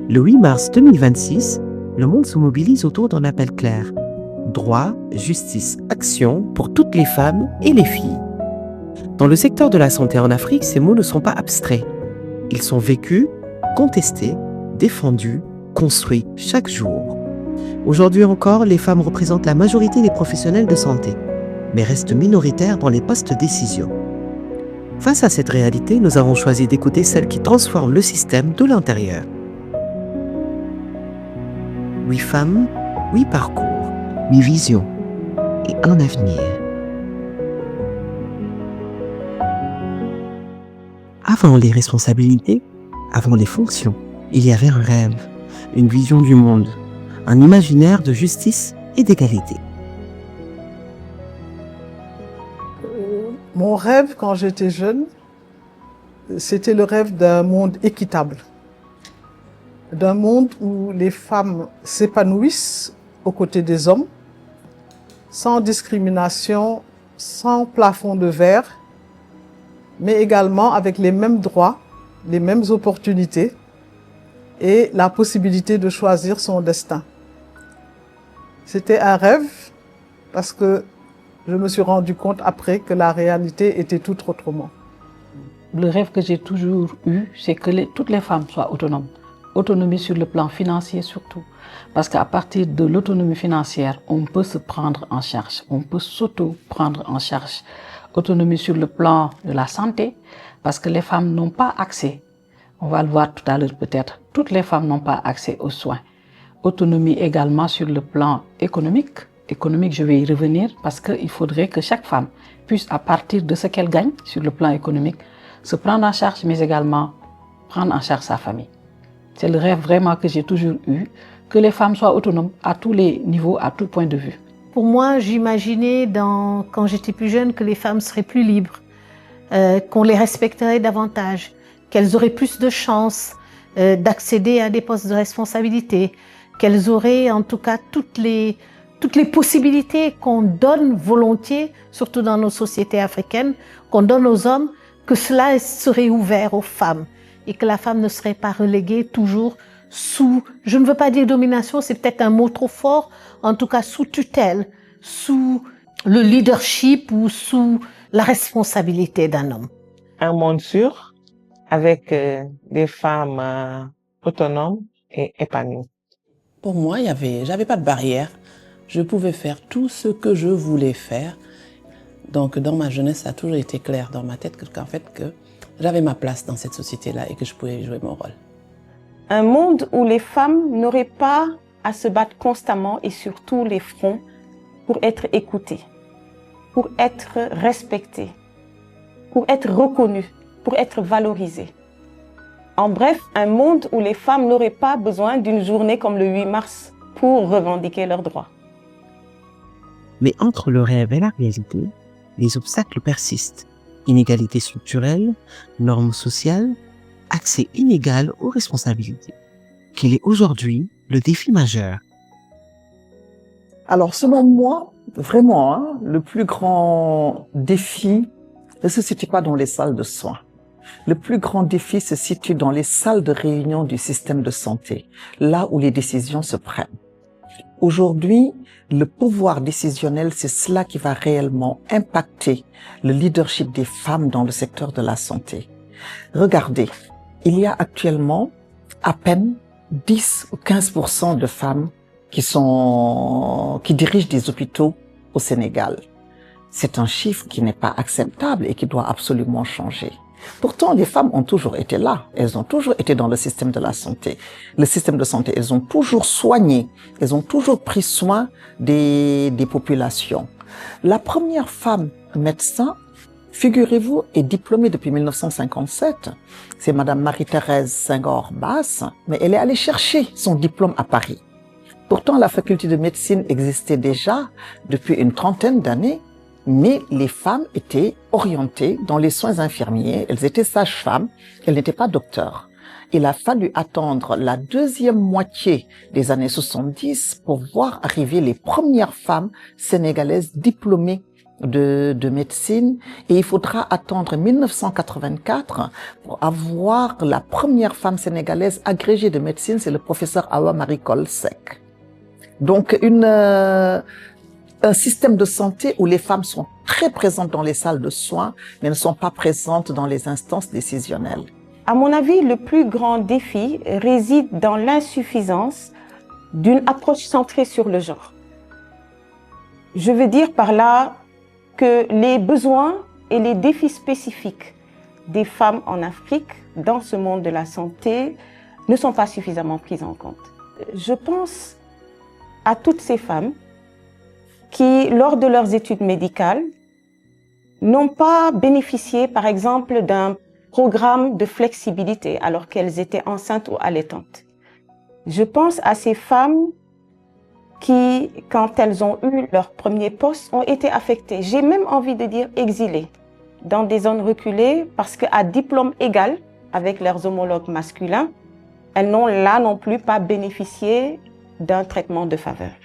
Le 8 mars 2026, le monde se mobilise autour d'un appel clair. Droit, justice, action pour toutes les femmes et les filles. Dans le secteur de la santé en Afrique, ces mots ne sont pas abstraits. Ils sont vécus, contestés, défendus, construits chaque jour. Aujourd'hui encore, les femmes représentent la majorité des professionnels de santé, mais restent minoritaires dans les postes de décision. Face à cette réalité, nous avons choisi d'écouter celles qui transforment le système de l'intérieur. 8 femmes, 8 parcours, 8 visions et un avenir. Avant les responsabilités, avant les fonctions, il y avait un rêve, une vision du monde, un imaginaire de justice et d'égalité. Mon rêve quand j'étais jeune, c'était le rêve d'un monde équitable. D'un monde où les femmes s'épanouissent aux côtés des hommes, sans discrimination, sans plafond de verre, mais également avec les mêmes droits, les mêmes opportunités et la possibilité de choisir son destin. C'était un rêve parce que je me suis rendu compte après que la réalité était tout autrement. Le rêve que j'ai toujours eu, c'est que toutes les femmes soient autonomes. Autonomie sur le plan financier surtout. Parce qu'à partir de l'autonomie financière, on peut se prendre en charge, on peut s'auto-prendre en charge. Autonomie sur le plan de la santé, parce que les femmes n'ont pas accès, on va le voir tout à l'heure peut-être, toutes les femmes n'ont pas accès aux soins. Autonomie également sur le plan économique. Économique, je vais y revenir, parce qu'il faudrait que chaque femme puisse, à partir de ce qu'elle gagne sur le plan économique, se prendre en charge, mais également prendre en charge sa famille. C'est le rêve vraiment que j'ai toujours eu, que les femmes soient autonomes à tous les niveaux, à tout point de vue. Pour moi, j'imaginais quand j'étais plus jeune que les femmes seraient plus libres, qu'on les respecterait davantage, qu'elles auraient plus de chances d'accéder à des postes de responsabilité, qu'elles auraient en tout cas toutes les possibilités qu'on donne volontiers, surtout dans nos sociétés africaines, qu'on donne aux hommes, que cela serait ouvert aux femmes et que la femme ne serait pas reléguée toujours sous, je ne veux pas dire domination, c'est peut-être un mot trop fort, en tout cas sous tutelle, sous le leadership ou sous la responsabilité d'un homme. Un monde sûr avec des femmes autonomes et épanouies. Pour moi, j'avais pas de barrière. Je pouvais faire tout ce que je voulais faire. Donc, dans ma jeunesse, ça a toujours été clair dans ma tête que j'avais ma place dans cette société-là et que je pouvais jouer mon rôle. Un monde où les femmes n'auraient pas à se battre constamment et sur tous les fronts pour être écoutées, pour être respectées, pour être reconnues, pour être valorisées. En bref, un monde où les femmes n'auraient pas besoin d'une journée comme le 8 mars pour revendiquer leurs droits. Mais entre le rêve et la réalité, les obstacles persistent. Inégalités structurelles, normes sociales, accès inégal aux responsabilités. Quel est aujourd'hui le défi majeur? Alors, selon moi, vraiment, le plus grand défi ne se situe pas dans les salles de soins. Le plus grand défi se situe dans les salles de réunion du système de santé, là où les décisions se prennent. Aujourd'hui, le pouvoir décisionnel, c'est cela qui va réellement impacter le leadership des femmes dans le secteur de la santé. Regardez, il y a actuellement à peine 10 ou 15% de femmes qui dirigent des hôpitaux au Sénégal. C'est un chiffre qui n'est pas acceptable et qui doit absolument changer. Pourtant, les femmes ont toujours été là. Elles ont toujours été dans le système de la santé. Le système de santé, elles ont toujours soigné. Elles ont toujours pris soin des populations. La première femme médecin, figurez-vous, est diplômée depuis 1957. C'est Madame Marie-Thérèse Senghor-Basse, mais elle est allée chercher son diplôme à Paris. Pourtant, la faculté de médecine existait déjà depuis une trentaine d'années. Mais les femmes étaient orientées dans les soins infirmiers, elles étaient sages-femmes, elles n'étaient pas docteurs. Il a fallu attendre la deuxième moitié des années 70 pour voir arriver les premières femmes sénégalaises diplômées de médecine et il faudra attendre 1984 pour avoir la première femme sénégalaise agrégée de médecine, c'est le professeur Awa Marie Coll Seck. Donc un système de santé où les femmes sont très présentes dans les salles de soins, mais ne sont pas présentes dans les instances décisionnelles. À mon avis, le plus grand défi réside dans l'insuffisance d'une approche centrée sur le genre. Je veux dire par là que les besoins et les défis spécifiques des femmes en Afrique, dans ce monde de la santé, ne sont pas suffisamment pris en compte. Je pense à toutes ces femmes qui, lors de leurs études médicales, n'ont pas bénéficié, par exemple, d'un programme de flexibilité alors qu'elles étaient enceintes ou allaitantes. Je pense à ces femmes qui, quand elles ont eu leur premier poste, ont été affectées. J'ai même envie de dire exilées dans des zones reculées parce qu'à diplôme égal avec leurs homologues masculins, elles n'ont là non plus pas bénéficié d'un traitement de faveur.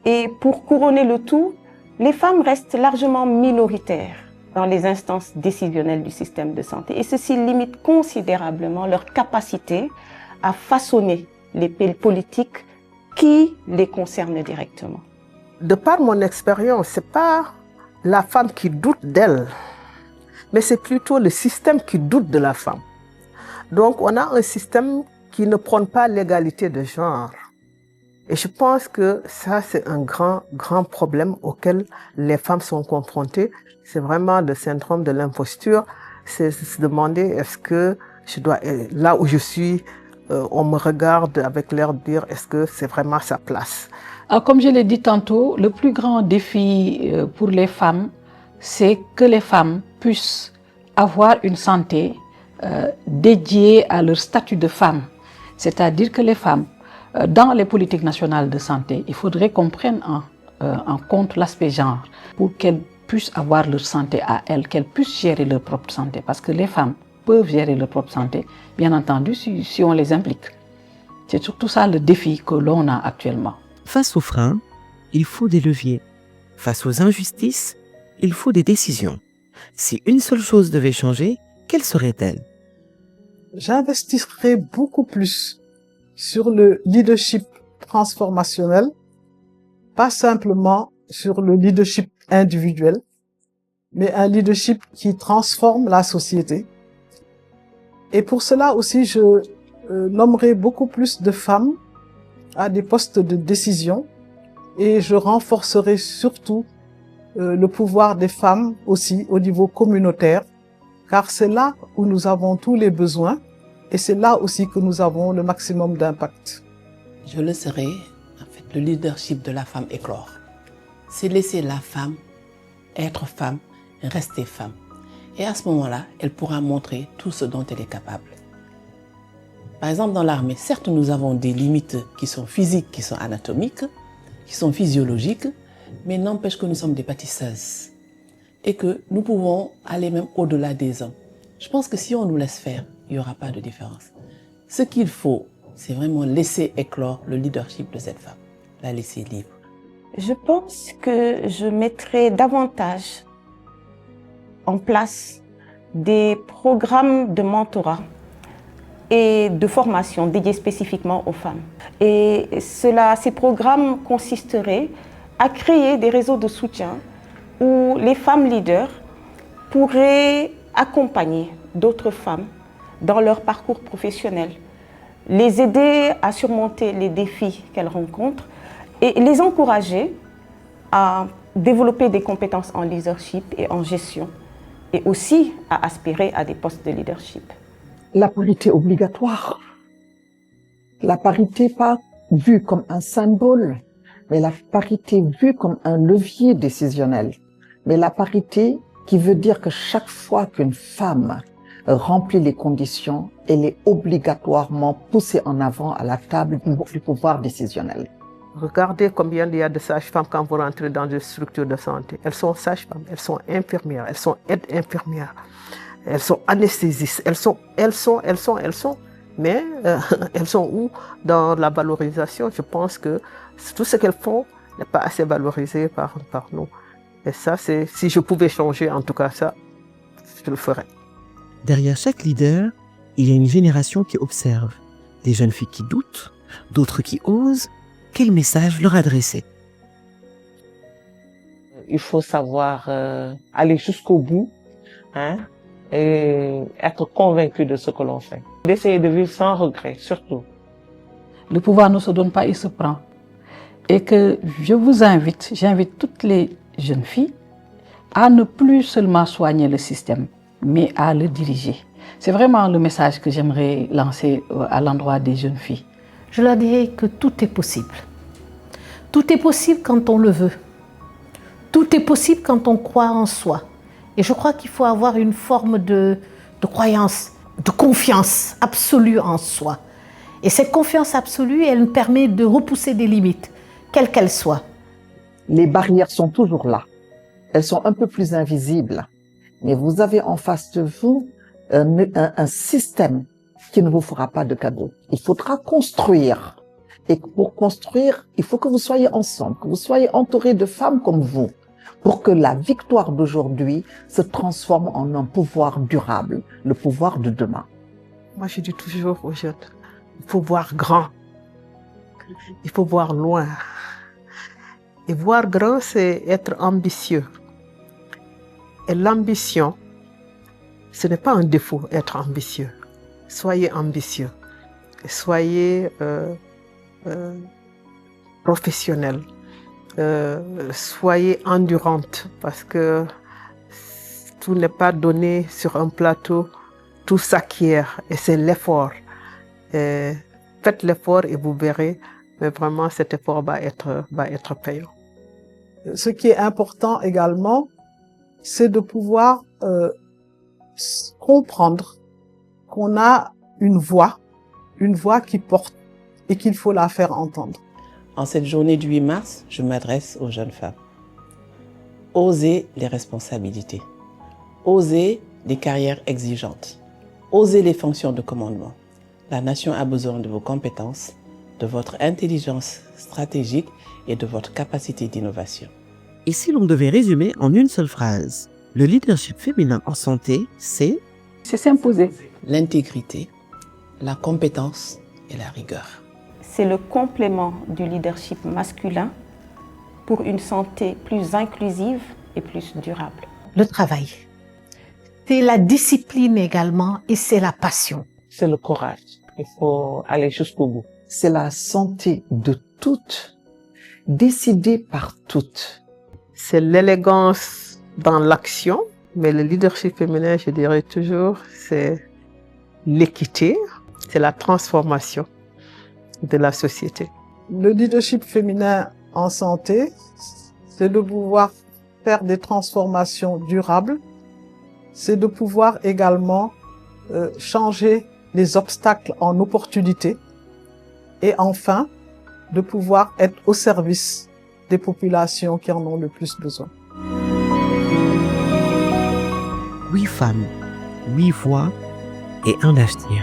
Et pour couronner le tout, les femmes restent largement minoritaires dans les instances décisionnelles du système de santé et ceci limite considérablement leur capacité à façonner les politiques qui les concernent directement. De par mon expérience, c'est pas la femme qui doute d'elle, mais c'est plutôt le système qui doute de la femme. Donc on a un système qui ne prône pas l'égalité de genre. Et je pense que ça, c'est un grand problème auquel les femmes sont confrontées. C'est vraiment le syndrome de l'imposture. C'est se demander est-ce que je dois, là où je suis, on me regarde avec l'air de dire est-ce que c'est vraiment sa place. Alors, comme je l'ai dit tantôt, le plus grand défi pour les femmes, c'est que les femmes puissent avoir une santé dédiée à leur statut de femme. C'est-à-dire que les femmes, dans les politiques nationales de santé, il faudrait qu'on prenne en compte l'aspect genre pour qu'elles puissent avoir leur santé à elles, qu'elles puissent gérer leur propre santé. Parce que les femmes peuvent gérer leur propre santé, bien entendu, si on les implique. C'est surtout ça le défi que l'on a actuellement. Face aux freins, il faut des leviers. Face aux injustices, il faut des décisions. Si une seule chose devait changer, quelle serait-elle? J'investirais beaucoup plus sur le leadership transformationnel, pas simplement sur le leadership individuel, mais un leadership qui transforme la société. Et pour cela aussi, je nommerai beaucoup plus de femmes à des postes de décision et je renforcerai surtout le pouvoir des femmes aussi au niveau communautaire, car c'est là où nous avons tous les besoins et c'est là aussi que nous avons le maximum d'impact. Je le serai, en fait, le leadership de la femme éclore. C'est laisser la femme être femme, rester femme. Et à ce moment-là, elle pourra montrer tout ce dont elle est capable. Par exemple, dans l'armée, certes, nous avons des limites qui sont physiques, qui sont anatomiques, qui sont physiologiques, mais n'empêche que nous sommes des bâtisseuses et que nous pouvons aller même au-delà des hommes. Je pense que si on nous laisse faire, il n'y aura pas de différence. Ce qu'il faut, c'est vraiment laisser éclore le leadership de cette femme, la laisser libre. Je pense que je mettrai davantage en place des programmes de mentorat et de formation dédiés spécifiquement aux femmes. Et ces programmes consisteraient à créer des réseaux de soutien où les femmes leaders pourraient accompagner d'autres femmes dans leur parcours professionnel, les aider à surmonter les défis qu'elles rencontrent et les encourager à développer des compétences en leadership et en gestion et aussi à aspirer à des postes de leadership. La parité obligatoire. La parité pas vue comme un symbole, mais la parité vue comme un levier décisionnel. Mais la parité qui veut dire que chaque fois qu'une femme remplit les conditions, elle est obligatoirement poussée en avant à la table du pouvoir décisionnel. Regardez combien il y a de sages-femmes quand vous rentrez dans des structures de santé. Elles sont sages-femmes, elles sont infirmières, elles sont aides-infirmières, elles sont anesthésistes, elles sont. Mais elles sont où dans la valorisation? Je pense que tout ce qu'elles font n'est pas assez valorisé par nous. Et ça, c'est si je pouvais changer, en tout cas, ça, je le ferais. Derrière chaque leader, il y a une génération qui observe. Des jeunes filles qui doutent, d'autres qui osent. Quel message leur adresser? Il faut savoir aller jusqu'au bout, hein, et être convaincu de ce que l'on fait. D'essayer de vivre sans regret, surtout. Le pouvoir ne se donne pas, il se prend. Et que j'invite toutes les jeunes filles à ne plus seulement soigner le système, mais à le diriger. C'est vraiment le message que j'aimerais lancer à l'endroit des jeunes filles. Je leur dirais que tout est possible. Tout est possible quand on le veut. Tout est possible quand on croit en soi. Et je crois qu'il faut avoir une forme de croyance, de confiance absolue en soi. Et cette confiance absolue, elle nous permet de repousser des limites, quelles qu'elles soient. Les barrières sont toujours là. Elles sont un peu plus invisibles. Mais vous avez en face de vous un système qui ne vous fera pas de cadeau. Il faudra construire. Et pour construire, il faut que vous soyez ensemble, que vous soyez entourés de femmes comme vous, pour que la victoire d'aujourd'hui se transforme en un pouvoir durable, le pouvoir de demain. Moi, je dis toujours aux jeunes, il faut voir grand, il faut voir loin. Et voir grand, c'est être ambitieux. Et l'ambition, ce n'est pas un défaut, être ambitieux. Soyez ambitieux. Et soyez professionnel. Soyez endurante, parce que tout n'est pas donné sur un plateau, tout s'acquiert, et c'est l'effort. Faites l'effort et vous verrez, mais vraiment cet effort va être payant. Ce qui est important également, c'est de pouvoir comprendre qu'on a une voix qui porte et qu'il faut la faire entendre. En cette journée du 8 mars, je m'adresse aux jeunes femmes. Osez les responsabilités. Osez les carrières exigeantes. Osez les fonctions de commandement. La nation a besoin de vos compétences, de votre intelligence stratégique et de votre capacité d'innovation. Et si l'on devait résumer en une seule phrase, le leadership féminin en santé, c'est s'imposer. L'intégrité, la compétence et la rigueur. C'est le complément du leadership masculin pour une santé plus inclusive et plus durable. Le travail, c'est la discipline également et c'est la passion. C'est le courage. Il faut aller jusqu'au bout. C'est la santé de toutes, décidée par toutes. C'est l'élégance dans l'action, mais le leadership féminin, je dirais toujours, c'est l'équité, c'est la transformation de la société. Le leadership féminin en santé, c'est de pouvoir faire des transformations durables, c'est de pouvoir également changer les obstacles en opportunités et enfin de pouvoir être au service des populations qui en ont le plus besoin. 8 femmes, 8 voix et un avenir.